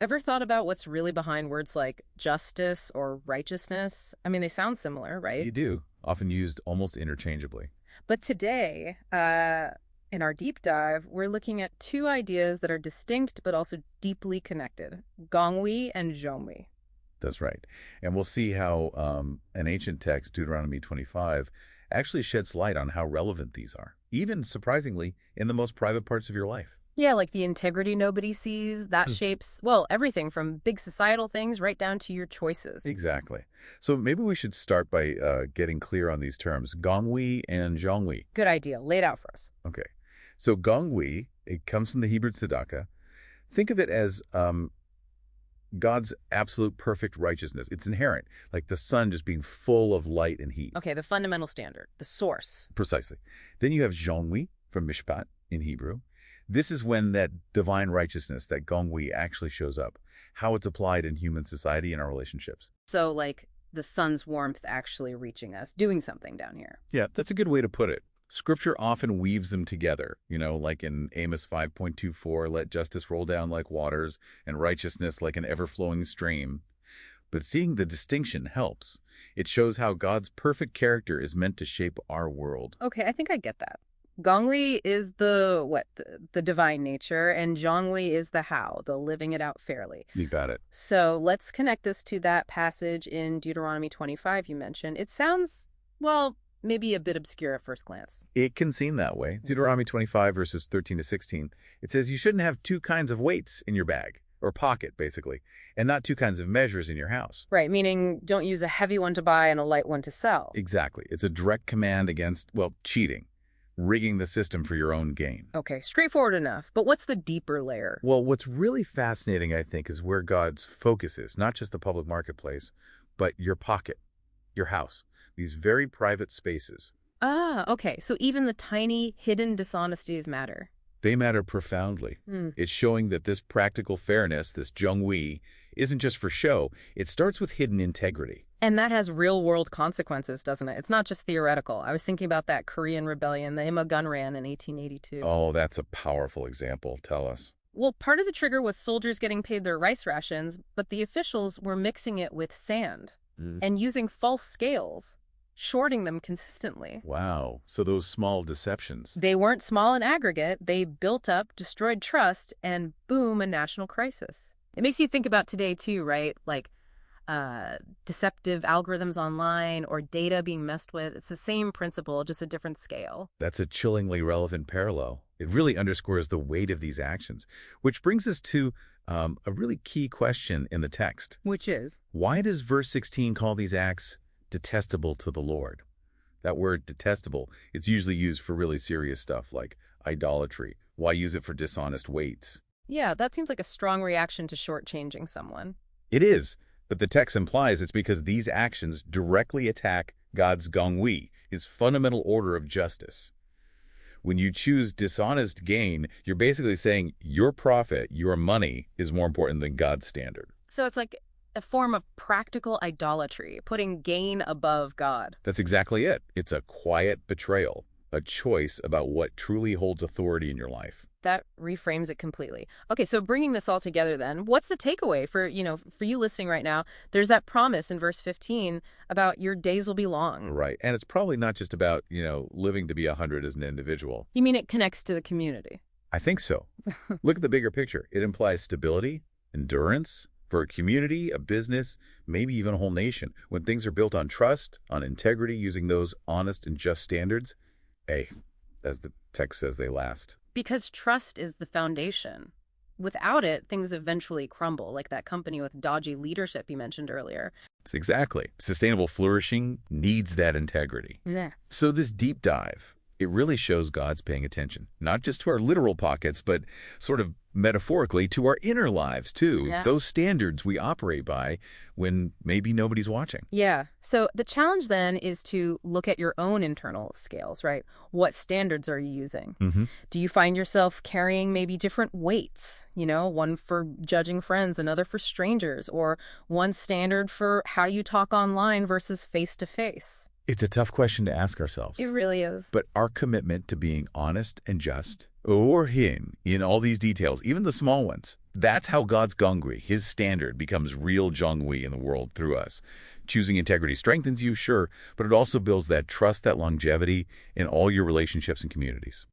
Ever thought about what's really behind words like justice or righteousness? I mean, they sound similar, right? You do, often used almost interchangeably. But today, in our deep dive, we're looking at two ideas that are distinct but also deeply connected, gongwi and zhongwi. That's right. And we'll see how an ancient text, Deuteronomy 25, actually sheds light on how relevant these are, even surprisingly, in the most private parts of your life. Yeah, like the integrity nobody sees, that Hmm. shapes, well, everything from big societal things right down to your choices. Exactly. So maybe we should start by getting clear on these terms, gongwi and zhongwi. Good idea. Lay it out for us. Okay. So gongwi, it comes from the Hebrew tzedakah. Think of it as God's absolute perfect righteousness. It's inherent, like the sun just being full of light and heat. Okay, the fundamental standard, the source. Precisely. Then you have zhongwi from mishpat in Hebrew. This is when that divine righteousness, that gongwi, actually shows up, how it's applied in human society and our relationships. So, like, the sun's warmth actually reaching us, doing something down here. Yeah, that's a good way to put it. Scripture often weaves them together, like in Amos 5.24, let justice roll down like waters and righteousness like an ever-flowing stream. But seeing the distinction helps. It shows how God's perfect character is meant to shape our world. Okay, I think I get that. Gongli is the divine nature, and Zhongli is the how, the living it out fairly. You got it. So let's connect this to that passage in Deuteronomy 25 you mentioned. It sounds, well, maybe a bit obscure at first glance. It can seem that way. Deuteronomy 25, verses 13 to 16, it says you shouldn't have two kinds of weights in your bag, or pocket, basically, and not two kinds of measures in your house. Right, meaning don't use a heavy one to buy and a light one to sell. Exactly. It's a direct command against, well, cheating, rigging the system for your own gain. Okay, straightforward enough. But what's the deeper layer? Well, what's really fascinating, I think, is where God's focus is, not just the public marketplace, but your pocket, your house, these very private spaces. Ah, okay. So even the tiny, hidden dishonesties matter. They matter profoundly. It's showing that this practical fairness, this zhongwi, isn't just for show. It starts with hidden integrity. And that has real-world consequences, doesn't it? It's not just theoretical. I was thinking about that Korean rebellion, the Imaggunran in 1882. Oh, that's a powerful example. Tell us. Well, part of the trigger was soldiers getting paid their rice rations, but the officials were mixing it with sand and using false scales, shorting them consistently. Wow. So those small deceptions. They weren't small in aggregate. They built up, destroyed trust, and boom, a national crisis. It makes you think about today, too, right? Like deceptive algorithms online or data being messed with. It's the same principle, just a different scale. That's a chillingly relevant parallel. It really underscores the weight of these actions, which brings us to a really key question in the text. Which is? Why does verse 16 call these acts detestable to the Lord? That word detestable, it's usually used for really serious stuff like idolatry. Why use it for dishonest weights? Yeah, that seems like a strong reaction to shortchanging someone. It is, but the text implies it's because these actions directly attack God's gongwi, his fundamental order of justice. When you choose dishonest gain, you're basically saying your profit, your money, is more important than God's standard. So it's like a form of practical idolatry, putting gain above God. That's exactly it. It's a quiet betrayal, a choice about what truly holds authority in your life. That reframes it completely. Okay, so bringing this all together then, what's the takeaway for you listening right now? There's that promise in verse 15 about your days will be long. Right. And it's probably not just about, living to be 100 as an individual. You mean it connects to the community? I think so. Look at the bigger picture. It implies stability, endurance, for a community, a business, maybe even a whole nation. When things are built on trust, on integrity, using those honest and just standards, as the text says, they last. Because trust is the foundation. Without it, things eventually crumble, like that company with dodgy leadership you mentioned earlier. It's exactly. Sustainable flourishing needs that integrity. Yeah. So this deep dive, it really shows God's paying attention, not just to our literal pockets, but sort of metaphorically to our inner lives, too. Yeah. Those standards we operate by when maybe nobody's watching. Yeah. So the challenge then is to look at your own internal scales, right? What standards are you using? Do you find yourself carrying maybe different weights, one for judging friends, another for strangers, or one standard for how you talk online versus face to face? It's a tough question to ask ourselves. It really is. But our commitment to being honest and just, or hin, in all these details, even the small ones, that's how God's gongri, his standard, becomes real jongwi in the world through us. Choosing integrity strengthens you, sure, but it also builds that trust, that longevity in all your relationships and communities.